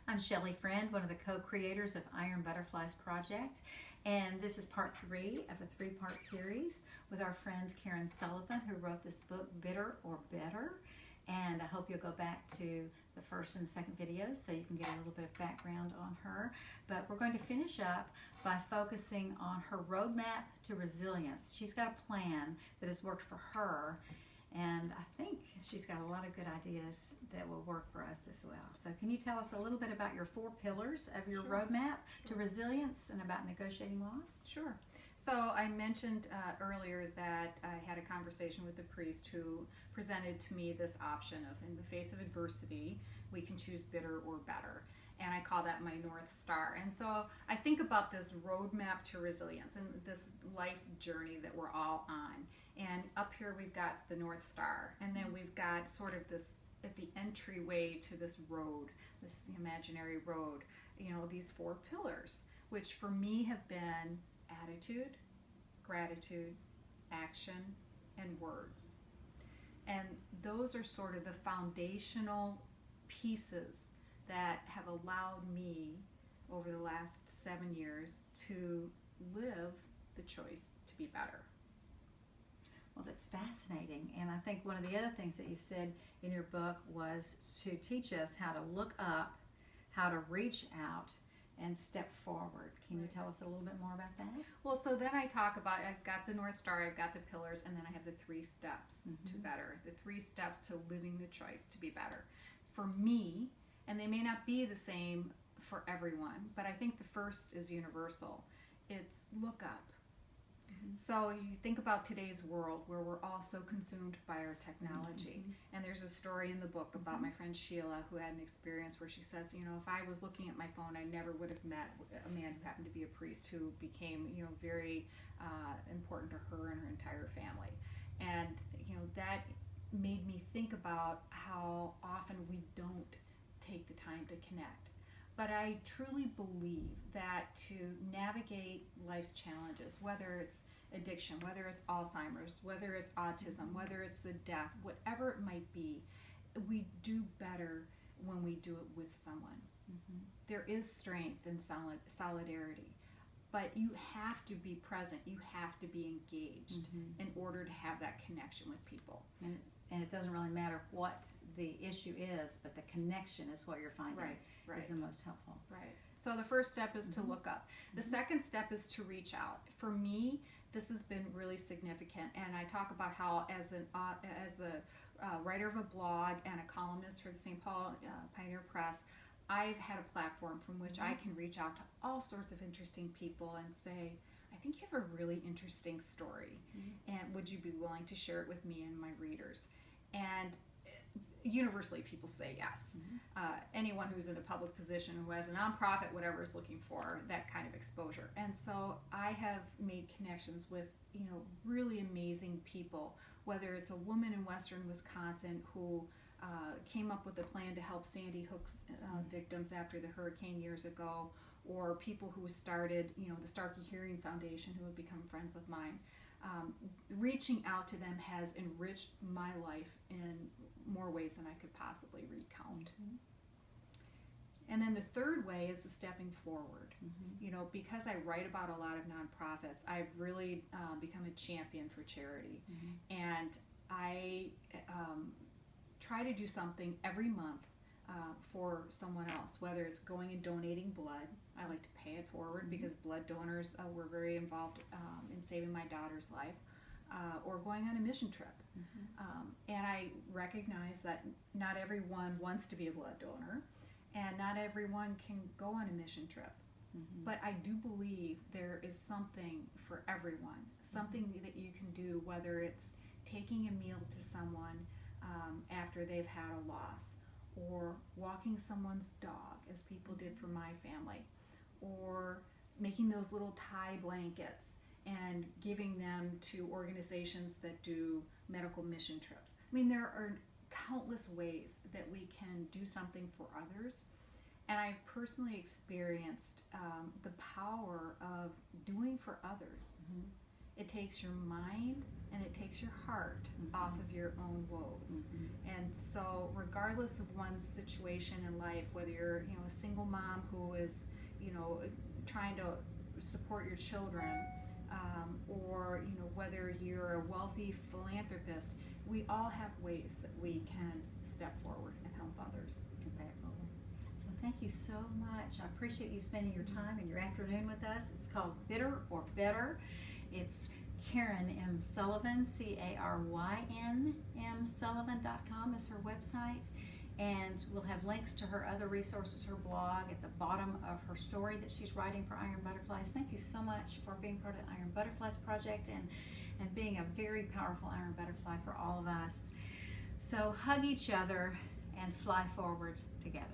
I'm Shelley Friend, one of the co-creators of Iron Butterflies Project, and this is part 3 of a 3-part series with our friend Caryn Sullivan, who wrote this book, Bitter or Better. And I hope you'll go back to the first and second videos so you can get a little bit of background on her. But we're going to finish up by focusing on her roadmap to resilience. She's got a plan that has worked for her, and I think she's got a lot of good ideas that will work for us as well. So can you tell us a little bit about your 4 pillars of your roadmap to resilience and about negotiating loss? Sure. So I mentioned earlier that I had a conversation with a priest who presented to me this option of, in the face of adversity, we can choose bitter or better. And I call that my North Star. And so I think about this roadmap to resilience and this life journey that we're all on. And up here we've got the North Star. And then we've got sort of this, at the entryway to this road, this imaginary road, these 4 pillars, which for me have been attitude, gratitude, action, and words. And those are sort of the foundational pieces that have allowed me over the last 7 years to live the choice to be better. Well, that's fascinating. And I think one of the other things that you said in your book was to teach us how to look up, how to reach out, and step forward. Can you tell us a little bit more about that? Well, so then I talk about, I've got the North Star, I've got the pillars, and then I have the 3 steps to better, the 3 steps to living the choice to be better. For me, and they may not be the same for everyone, but I think the first is universal. It's look up. So you think about today's world where we're all so consumed by our technology. And there's a story in the book about my friend Sheila who had an experience where she says, if I was looking at my phone, I never would have met a man who happened to be a priest who became, very important to her and her entire family. And, that made me think about how often we don't take the time to connect. But I truly believe that to navigate life's challenges, whether it's addiction, whether it's Alzheimer's, whether it's autism, whether it's the death, whatever it might be, we do better when we do it with someone. There is strength in solidarity, but you have to be present, you have to be engaged in order to have that connection with people. And it doesn't really matter what the issue is, but the connection is what you're finding is the most helpful. Right. So the first step is to look up. The second step is to reach out. For me, this has been really significant, and I talk about how as a writer of a blog and a columnist for the St. Paul Pioneer Press, I've had a platform from which I can reach out to all sorts of interesting people and say, I think you have a really interesting story, and would you be willing to share it with me and my readers? And universally people say yes. Anyone who's in a public position, who has a nonprofit, whatever, is looking for that kind of exposure. And so I have made connections with really amazing people, whether it's a woman in western Wisconsin who came up with a plan to help Sandy Hook victims after the hurricane years ago, or people who started the Starkey Hearing Foundation, who have become friends of mine. Reaching out to them has enriched my life in more ways than I could possibly recount. And then the third way is the stepping forward. Because I write about a lot of nonprofits, I've really become a champion for charity. And I try to do something every month for someone else, whether it's going and donating blood. I like to pay it forward because blood donors were very involved in saving my daughter's life, or going on a mission trip. And I recognize that not everyone wants to be a blood donor, and not everyone can go on a mission trip. But I do believe there is something for everyone, something that you can do, whether it's taking a meal to someone after they've had a loss, or walking someone's dog, as people did for my family, or making those little tie blankets and giving them to organizations that do medical mission trips. I mean, there are countless ways that we can do something for others. And I've personally experienced the power of doing for others it takes your mind and it takes your heart off of your own woes. And so regardless of one's situation in life, whether you're, you know, a single mom who is, you know, trying to support your children, or, you know, whether you're a wealthy philanthropist, we all have ways that we can step forward and help others. So thank you so much. I appreciate you spending your time and your afternoon with us. It's called Bitter or Better. It's Caryn M. Sullivan, CarynM Sullivan.com is her website. And we'll have links to her other resources, her blog, at the bottom of her story that she's writing for Iron Butterflies. Thank you so much for being part of the Iron Butterflies Project and being a very powerful Iron Butterfly for all of us. So hug each other and fly forward together.